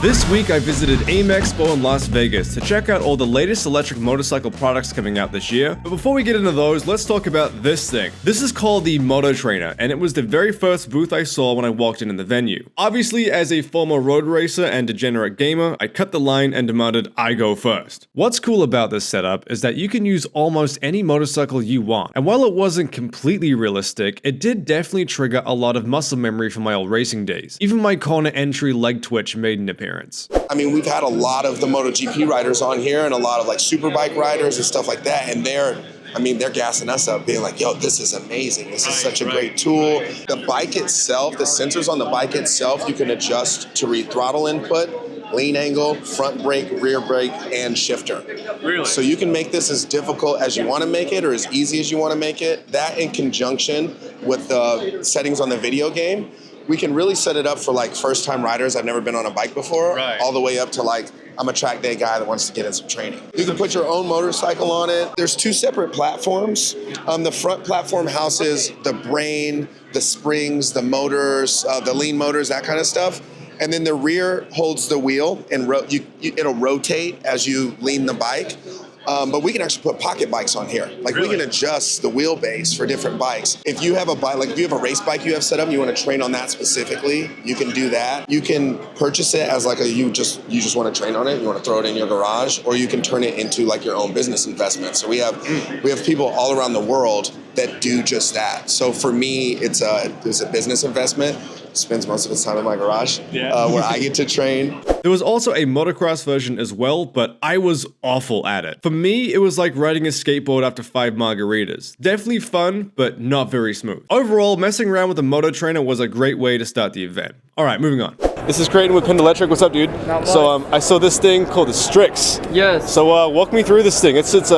This week I visited AIMExpo in Las Vegas to check out all the latest electric motorcycle products coming out this year. But before we get into those, let's talk about this thing. This is called the Moto Trainer, and it was the very first booth I saw when I walked in the venue. Obviously, as a former road racer and degenerate gamer, I cut the line and demanded I go first. What's cool about this setup is that you can use almost any motorcycle you want, and while it wasn't completely realistic, it did definitely trigger a lot of muscle memory from my old racing days. Even my corner entry leg twitch made an appearance. I mean, we've had a lot of the MotoGP riders on here and a lot of like superbike riders and stuff like that, and they're gassing us up, being like, yo, this is amazing. This is such a great tool. The bike itself, the sensors on the bike itself, you can adjust to read throttle input, lean angle, front brake, rear brake, and shifter. Really? So you can make this as difficult as you want to make it or as easy as you want to make it. That in conjunction with the settings on the video game, we can really set it up for like first-time riders. I've never been on a bike before, all the way up to like, I'm a track day guy that wants to get in some training. You can put your own motorcycle on it. There's two separate platforms. The front platform houses the brain, the springs, the motors, the lean motors, that kind of stuff. And then the rear holds the wheel and it'll rotate as you lean the bike. But we can actually put pocket bikes on here. Like we can adjust the wheelbase for different bikes. If you have a bike, like if you have a race bike you have set up and you want to train on that specifically, you can do that. You can purchase it as like you just want to train on it, you want to throw it in your garage, or you can turn it into like your own business investment. So we have people all around the world that do just that. So for me, it's a business investment. Spends most of its time in my garage, where I get to train. There was also a motocross version as well, but I was awful at it. For me, it was like riding a skateboard after 5 margaritas. Definitely fun, but not very smooth. Overall, messing around with the Moto Trainer was a great way to start the event. Alright, moving on. This is Creighton with Pinned Electric. What's up, dude? So I saw this thing called the Strix. Yes. So walk me through this thing. This is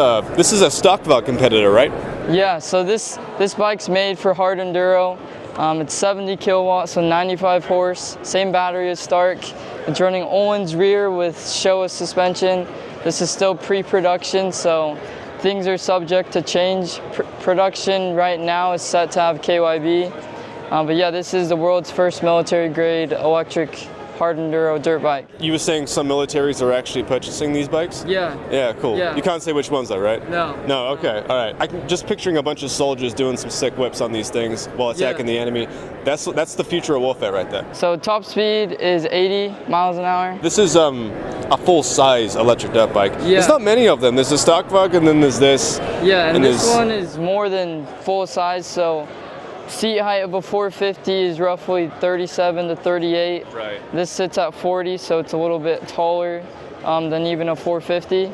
a stock valve competitor, right? Yeah, so this bike's made for hard enduro. It's 70 kilowatts, so 95 horse, same battery as Stark. It's running Owen's rear with Showa suspension. This is still pre-production, so things are subject to change. Production right now is set to have KYB. But yeah, this is the world's first military-grade electric hard enduro dirt bike. You were saying some militaries are actually purchasing these bikes? Yeah. Yeah, cool. Yeah. You can't say which ones though, right? No. No, okay, all right. I'm just picturing a bunch of soldiers doing some sick whips on these things while attacking the enemy. That's the future of warfare right there. So top speed is 80 miles an hour. This is a full-size electric dirt bike. Yeah. There's not many of them. There's the stock bug and then there's this. Yeah, and this one is more than full size, so seat height of a 450 is roughly 37 to 38. Right. This sits at 40, so it's a little bit taller than even a 450.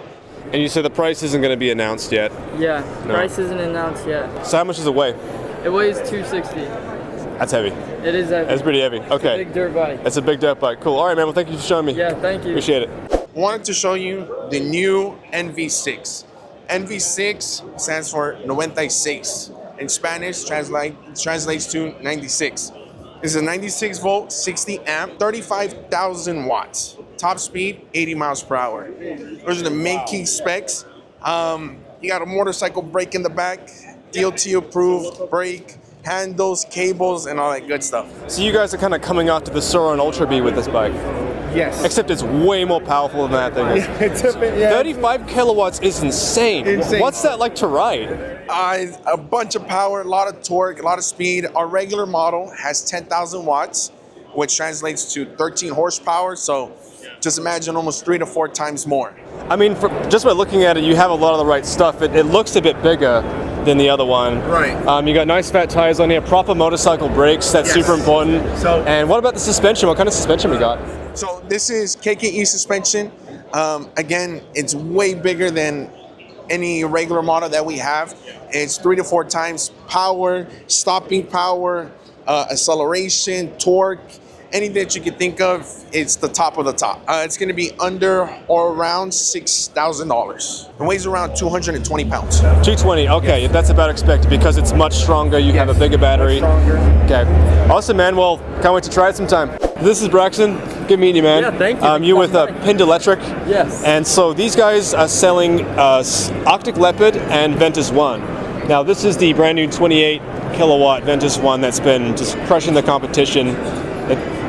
And you said the price isn't going to be announced yet. Yeah, price isn't announced yet. So how much does it weigh? It weighs 260. That's heavy. It is heavy. That's pretty heavy. Okay. It's a big dirt bike. It's a big dirt bike. Cool. All right, man. Well, thank you for showing me. Yeah, thank you. Appreciate it. Wanted to show you the new NV6. NV6 stands for 96. In Spanish, translates to 96. It's a 96 volt, 60 amp, 35,000 watts. Top speed, 80 miles per hour. Those are the main key specs. You got a motorcycle brake in the back, TLT approved brake, handles, cables, and all that good stuff. So you guys are kind of coming out to the Surron Ultra B with this bike. Yes. Except it's way more powerful than that thing is. 35 kilowatts is insane. What's that like to ride? A bunch of power, a lot of torque, a lot of speed. Our regular model has 10,000 watts, which translates to 13 horsepower. So just imagine almost 3 to 4 times more. I mean, just by looking at it, you have a lot of the right stuff. It looks a bit bigger than the other one. Right. You got nice fat tires on here, proper motorcycle brakes. That's super important. And what about the suspension? What kind of suspension we got? So this is KKE suspension. Again, it's way bigger than any regular model that we have. It's 3 to 4 times power, stopping power, acceleration, torque, anything that you can think of. It's the top of the top. It's going to be under or around $6,000. It weighs around 220 pounds. 220, okay, yes. That's about expected because it's much stronger. You have a bigger battery. Okay, awesome, man. Well, can't wait to try it sometime. This is Braxton. Good meeting you, man. Yeah, thank you. You're with Pinned Electric. Yes. And so these guys are selling Arctic Leopard and Ventus One. Now this is the brand new 28 kilowatt Ventus One that's been just crushing the competition.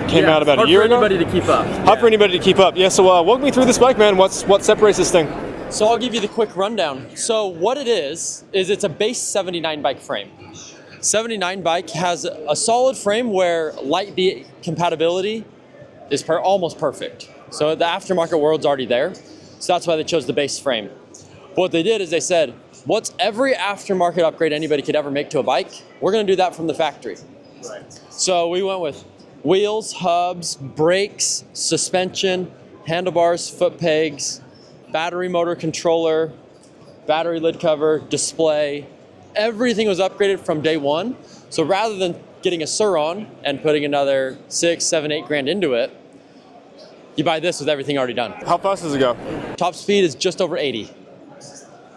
came out about a year ago. Hard for anybody to keep up. Hard for anybody to keep up. Yeah, so walk me through this bike, man. What separates this thing? So I'll give you the quick rundown. So what it is it's a base 79 bike frame. 79 bike has a solid frame where light beat compatibility is almost perfect. So the aftermarket world's already there. So that's why they chose the base frame. But what they did is they said, what's every aftermarket upgrade anybody could ever make to a bike? We're gonna do that from the factory. Right. So we went with wheels, hubs, brakes, suspension, handlebars, foot pegs, battery motor controller, battery lid cover, display. Everything was upgraded from day one. So rather than getting a Surron and putting another 6, 7, 8 grand into it, you buy this with everything already done. How fast does it go? Top speed is just over 80.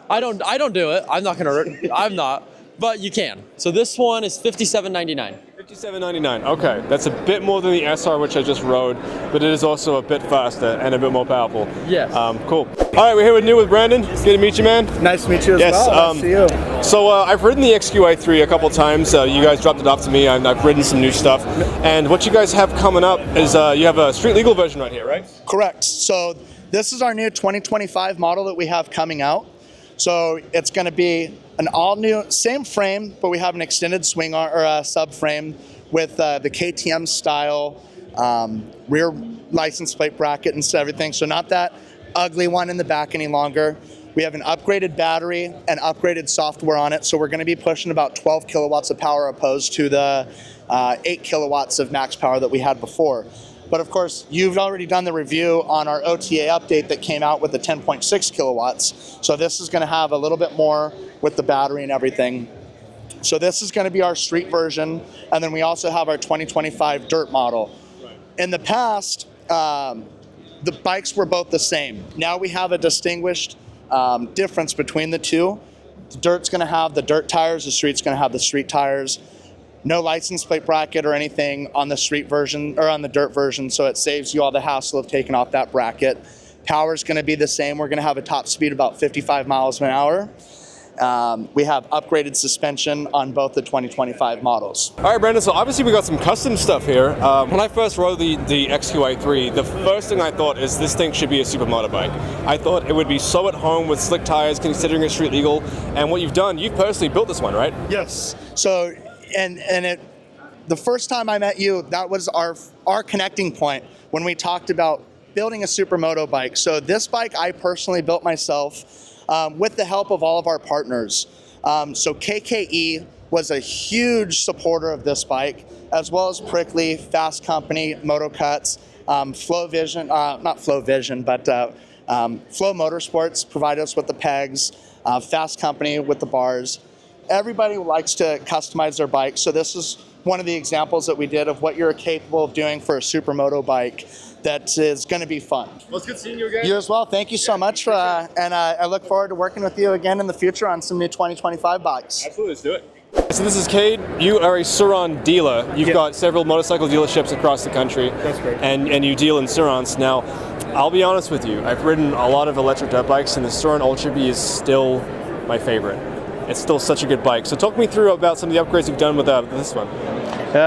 I don't do it. I'm not, but you can. So this one is $57.99. $57.99. Okay, that's a bit more than the SR, which I just rode, but it is also a bit faster and a bit more powerful. Yes. Cool. All right, we're here with Brandon. Good to meet you, man. Nice to meet you as yes, well. Nice to see you. So I've ridden the XQA3 a couple times. You guys dropped it off to me, and I've ridden some new stuff. And what you guys have coming up is you have a street legal version right here, right? Correct. So this is our new 2025 model that we have coming out. So it's going to be an all new, same frame, but we have an extended swing arm or a subframe with the KTM style rear license plate bracket and everything. So not that ugly one in the back any longer. We have an upgraded battery and upgraded software on it. So we're going to be pushing about 12 kilowatts of power opposed to the 8 kilowatts of max power that we had before. But of course, you've already done the review on our OTA update that came out with the 10.6 kilowatts. So this is going to have a little bit more with the battery and everything. So this is going to be our street version. And then we also have our 2025 dirt model. Right. In the past, the bikes were both the same. Now we have a distinguished difference between the two. The dirt's going to have the dirt tires, the street's going to have the street tires. No license plate bracket or anything on the street version or on the dirt version, so it saves you all the hassle of taking off that bracket. Power's going to be the same. We're going to have a top speed about 55 miles an hour. We have upgraded suspension on both the 2025 models. All right, Brandon, so obviously we got some custom stuff here. When I first rode the XQA3, the first thing I thought is this thing should be a supermoto bike. I thought it would be so at home with slick tires, considering it's street legal. And what you've done, you've personally built this one, right? Yes. So, the first time I met you, that was our connecting point when we talked about building a supermoto bike. So this bike I personally built myself with the help of all of our partners. So KKE was a huge supporter of this bike, as well as Prickly, Fast Company, Moto Cuts, Flow Vision, not Flow Vision, but Flow Motorsports provided us with the pegs, Fast Company with the bars. Everybody likes to customize their bike, so this is one of the examples that we did of what you're capable of doing for a supermoto bike that is going to be fun. Well, it's good seeing you again. You as well. Thank you so much, and I look forward to working with you again in the future on some new 2025 bikes. Absolutely, let's do it. So this is Cade. You are a Surron dealer. You've got several motorcycle dealerships across the country. That's great. And you deal in Surrons. Now, I'll be honest with you. I've ridden a lot of electric dirt bikes, and the Surron Ultra B is still my favorite. It's still such a good bike. So talk me through about some of the upgrades you've done with this one.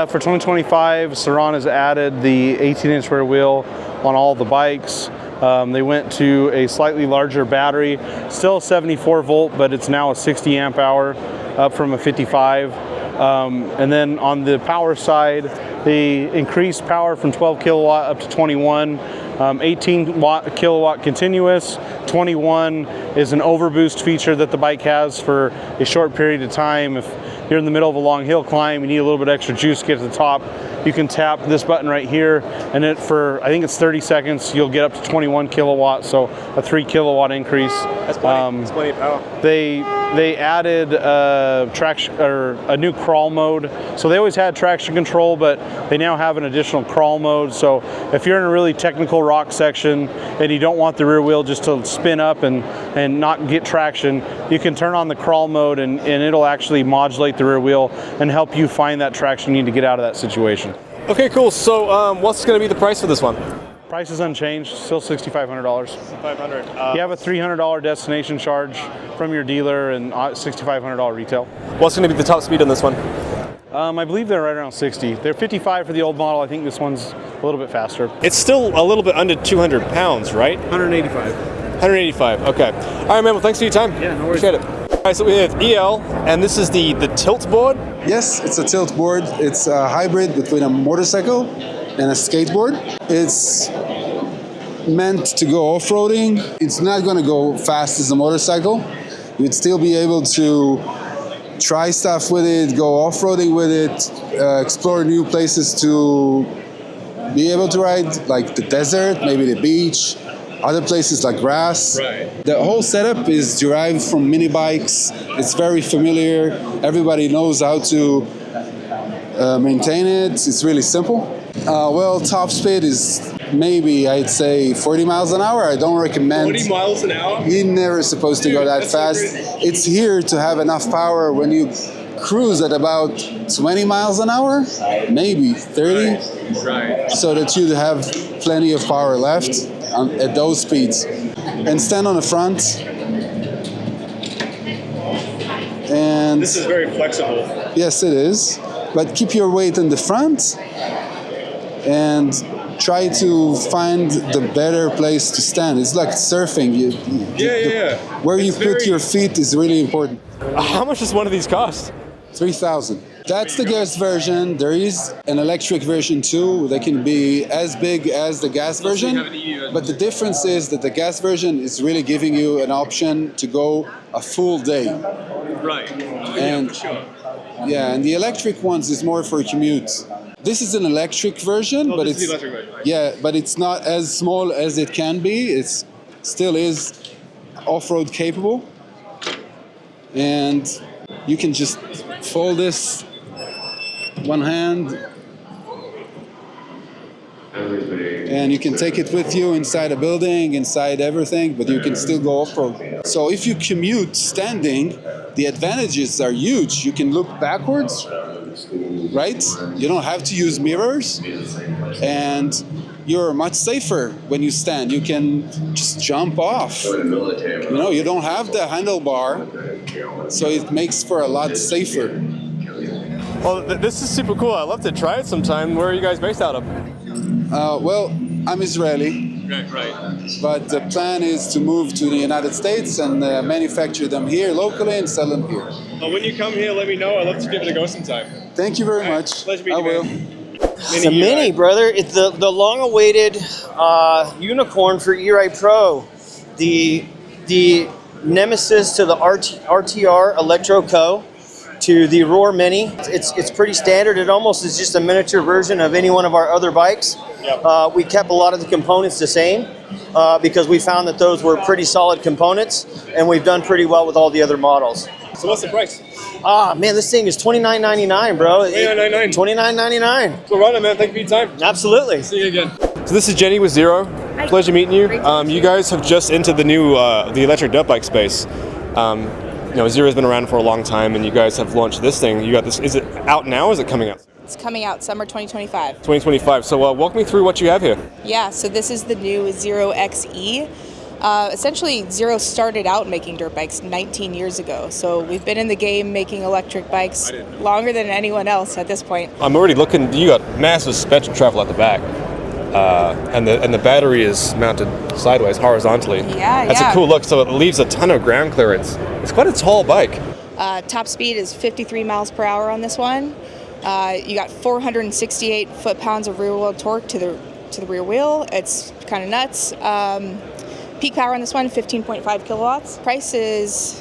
For 2025, Surron has added the 18-inch rear wheel on all the bikes. They went to a slightly larger battery, still 74 volt, but it's now a 60 amp hour, up from a 55. And then on the power side, they increased power from 12 kilowatt up to 21. 18 kilowatt continuous, 21 is an overboost feature that the bike has for a short period of time. If you're in the middle of a long hill climb, you need a little bit extra juice to get to the top, you can tap this button right here, and I think it's 30 seconds, you'll get up to 21 kilowatts, so a 3 kilowatt increase. That's plenty, that's plenty of power. They added traction or a new crawl mode. So they always had traction control, but they now have an additional crawl mode. So if you're in a really technical rock section and you don't want the rear wheel just to spin up and not get traction, you can turn on the crawl mode and it'll actually modulate the rear wheel and help you find that traction you need to get out of that situation. Okay, cool. So what's going to be the price for this one? Price is unchanged, still $6,500. $6,500. You have a $300 destination charge from your dealer and $6,500 retail. What's going to be the top speed on this one? I believe they're right around 60. They're 55 for the old model. I think this one's a little bit faster. It's still a little bit under 200 pounds, right? 185. 185, okay. All right, man, well, thanks for your time. Yeah, no worries. Appreciate it. All right, so we have EL, and this is the tilt board. Yes, it's a tilt board. It's a hybrid between a motorcycle and a skateboard. It's meant to go off-roading. It's not going to go fast as a motorcycle. You'd still be able to try stuff with it, go off-roading with it, explore new places to be able to ride, like the desert, maybe the beach, other places like grass. Right. The whole setup is derived from mini bikes. It's very familiar. Everybody knows how to maintain it. It's really simple. Well, top speed is maybe, I'd say, 40 miles an hour. I don't recommend. 40 miles an hour? You're never supposed to go that fast. It's here to have enough power when you cruise at about 20 miles an hour, maybe 30, Right. so that you'd have plenty of power left at those speeds. And stand on the front. And This is very flexible. yes, it is. But keep your weight in the front and try to find the better place to stand. It's like surfing. Where you put your feet is really important. How much does one of these cost? 3,000. That's the gas version. There is an electric version too that can be as big as the gas version. But the difference is that the gas version is really giving you an option to go a full day. Right. And yeah, and the electric ones is more for a commute. This is an electric version, but this is it's the electric version, right? yeah, but it's not as small as it can be. It still is off-road capable, and you can just fold this one hand, and you can take it with you inside a building, inside everything, but you can still go off-road. So if you commute standing, the advantages are huge. You can look backwards, right? You don't have to use mirrors, and you're much safer when you stand. You can just jump off. You know, you don't have the handlebar, so it makes for a lot safer. Well, this is super cool. I'd love to try it sometime. Where are you guys based out of? Well, I'm Israeli. Right. But the plan is to move to the United States and manufacture them here locally and sell them here. Well, when you come here, let me know. I'd love to give it a go sometime. Thank you very much. Pleasure meeting I you, will. man. It's a mini, brother. It's the long-awaited unicorn for Eride Pro, the nemesis to the RTR Electro Co. to the Roar Mini. It's pretty standard. It almost is just a miniature version of any one of our other bikes. Yep. We kept a lot of the components the same because we found that those were pretty solid components, and we've done pretty well with all the other models. So what's the price? Ah, man, this thing is $29.99, bro. $29.99. $29.99. Well, right on, man. Thank you for your time. Absolutely. See you again. So this is Jenny with Zero. Pleasure meeting you. You guys have just entered the new the electric dirt bike space. You know, Zero's been around for a long time, and you guys have launched this thing. You got this. Is it out now? Or is it coming out? It's coming out summer 2025. 2025. So walk me through what you have here. Yeah, so this is the new Zero XE. Essentially, Zero started out making dirt bikes 19 years ago. So we've been in the game making electric bikes longer than anyone else at this point. I'm already looking. You got massive suspension travel at the back, and the battery is mounted sideways, horizontally. Yeah, That's a cool look. So it leaves a ton of ground clearance. It's quite a tall bike. Top speed is 53 miles per hour on this one. You got 468 foot-pounds of rear-wheel torque to the rear wheel. It's kind of nuts. Peak power on this one, 15.5 kilowatts. Price is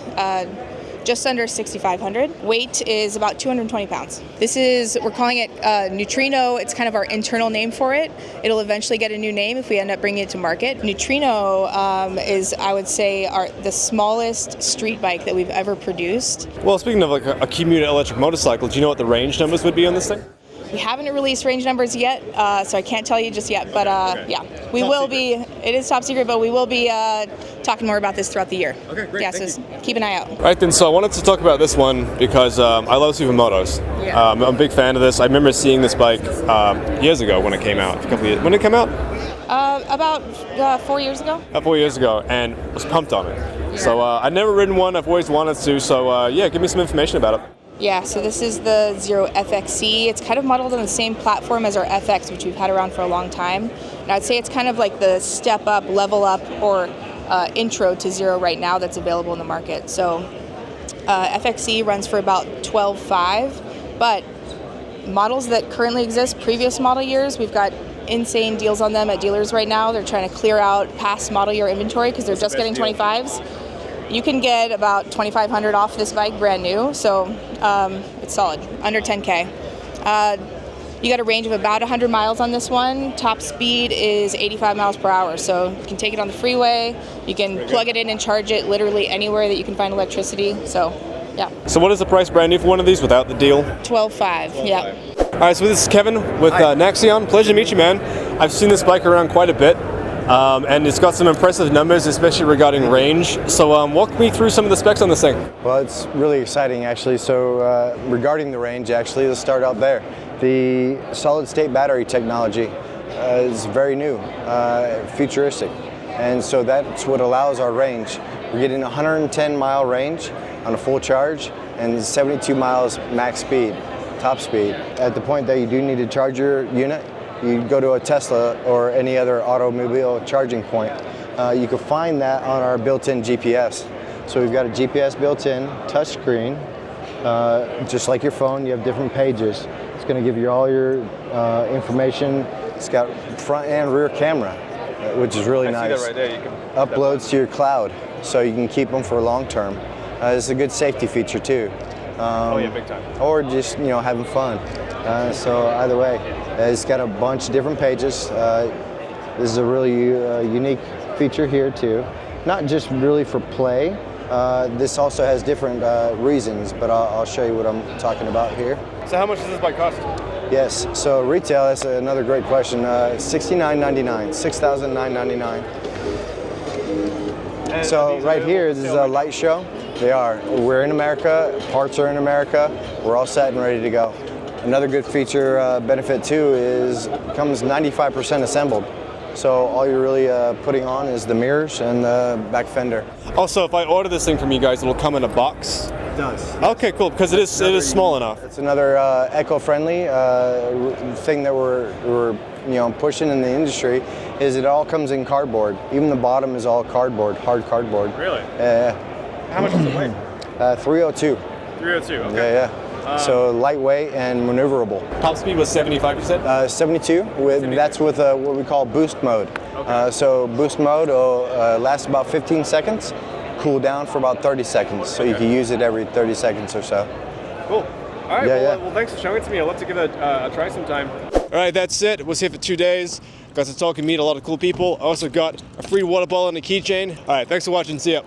just under $6,500. Weight is about 220 pounds. We're calling it Neutrino. It's kind of our internal name for it. It'll eventually get a new name if we end up bringing it to market. Neutrino is, I would say, the smallest street bike that we've ever produced. Well, speaking of like a commuter electric motorcycle, do you know what the range numbers would be on this thing? We haven't released range numbers yet, so I can't tell you just yet. But yeah, we will be. It is top secret, but we will be talking more about this throughout the year. Okay, great. Yeah, so keep an eye out. Right then, so I wanted to talk about this one because I love supermotos. Yeah. I'm a big fan of this. I remember seeing this bike years ago when it came out. A couple of years. When did it come out? About 4 years ago. 4 years ago, and was pumped on it. So I've never ridden one. I've always wanted to. So yeah, give me some information about it. Yeah, so this is the Zero FXC. It's kind of modeled on the same platform as our FX, which we've had around for a long time. And I'd say it's kind of like the step up, level up, or intro to Zero right now that's available in the market. So FXC runs for about $12,500, but models that currently exist, previous model years, we've got insane deals on them at dealers right now. They're trying to clear out past model year inventory because they're just getting 25s. You can get about $2,500 off this bike brand new, so it's solid, under 10K. You got a range of about 100 miles on this one. Top speed is 85 miles per hour, so you can take it on the freeway. You can plug it in and charge it literally anywhere that you can find electricity. So, yeah. So what is the price brand new for one of these without the deal? $12,500. Yeah. All right, so this is Kevin with Naxeon. Pleasure to meet you, man. I've seen this bike around quite a bit. And it's got some impressive numbers, especially regarding range. So walk me through some of the specs on this thing. Well, it's really exciting, actually. So regarding the range, actually, let's start out there. The solid-state battery technology is very new, futuristic. And so that's what allows our range. We're getting 110-mile range on a full charge and 72 miles max speed, top speed. At the point that you do need to charge your unit, you go to a Tesla or any other automobile charging point. You can find that on our built-in GPS. So we've got a GPS built-in, touchscreen, just like your phone. You have different pages. It's going to give you all your information. It's got front and rear camera, which is really nice. See that right there. You can uploads to your cloud, so you can keep them for long term. It's a good safety feature too. Oh yeah, big time. Or just having fun. So either way, it's got a bunch of different pages. This is a really unique feature here too. Not just really for play. This also has different reasons, but I'll show you what I'm talking about here. So how much does this bike cost? Yes, so retail, that's another great question. $69.99, $6,999. So right here, this is a light show. They are. We're in America, parts are in America. We're all set and ready to go. Another good feature benefit too is it comes 95% assembled. So all you're really putting on is the mirrors and the back fender. Also, if I order this thing from you guys, it'll come in a box? It does. Okay, cool, because it is small enough. It's another eco-friendly thing that we're pushing in the industry is it all comes in cardboard. Even the bottom is all cardboard, hard cardboard. Really? Yeah. How much does it weigh? 302. 302, okay. Yeah. So lightweight and maneuverable. Top speed was 75%? 72. That's with what we call boost mode. Okay. So boost mode will last about 15 seconds, cool down for about 30 seconds. So you can use it every 30 seconds or so. Cool. All right, well, thanks for showing it to me. I'd love to give it a try sometime. All right, that's it. Was here for 2 days. Got to talk and meet a lot of cool people. I also got a free water bottle and a keychain. All right, thanks for watching. See ya.